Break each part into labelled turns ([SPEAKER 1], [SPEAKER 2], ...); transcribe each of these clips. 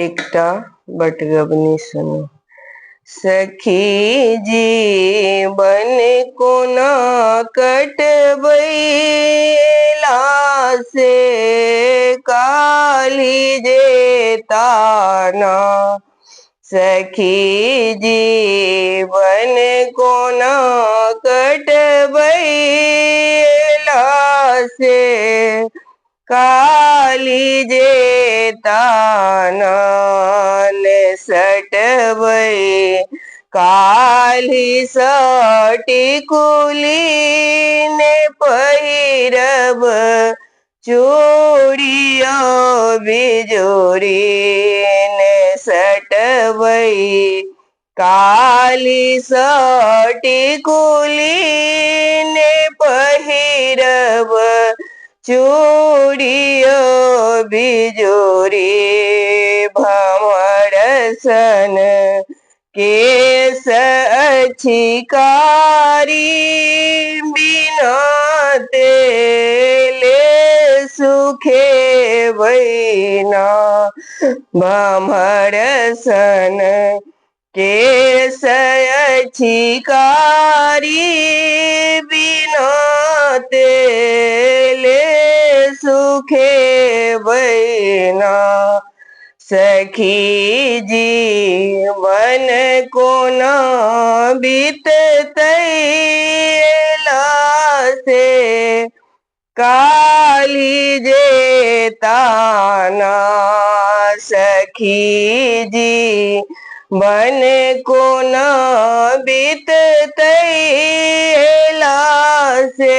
[SPEAKER 1] एकटा बटगबनी सुनो। सखी जीवन कोना कटबैला से काली जेताना। सखी जीवन कोना कटबैला से काली जेताना। सटबै काली सटिकुली ने पहिरब चूड़िया बिजोरी ने। सटबै काली सटिकुली ने पहिरब चूड़िया बिजोरी। भंवर सन केस छिकारी बिना तेले सुखे बैना। भंवर सन केस छिकारी बिना तेले सुखे बैना। सखी जीवन कोना बीततैला से काली जेताना। सखी जीवन कोना बीततैला से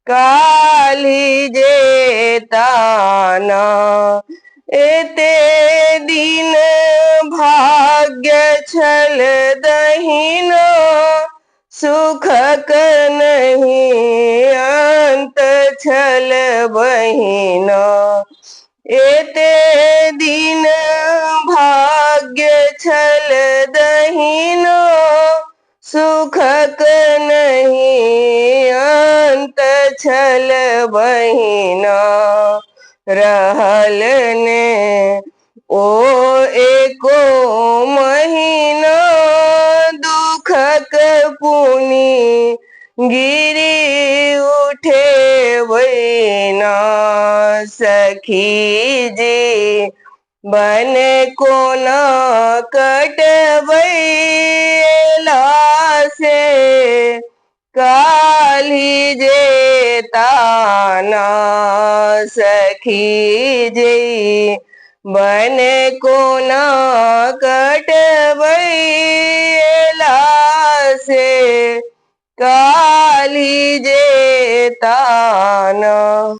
[SPEAKER 1] काली जेताना। एते दिन भाग्य छल दहिना सुखक नहीं अंत छल बहिना। एते दिन भाग्य छल दहिना सुखक नहीं अंत छल बहिना। रहल ने ओ एको महीना दुखक पुनि गिरी उठे बैना। सखी जीवन कोना कटबैला से काली जेताना। सखी जीवन कोना कटबैला से काली जेताना।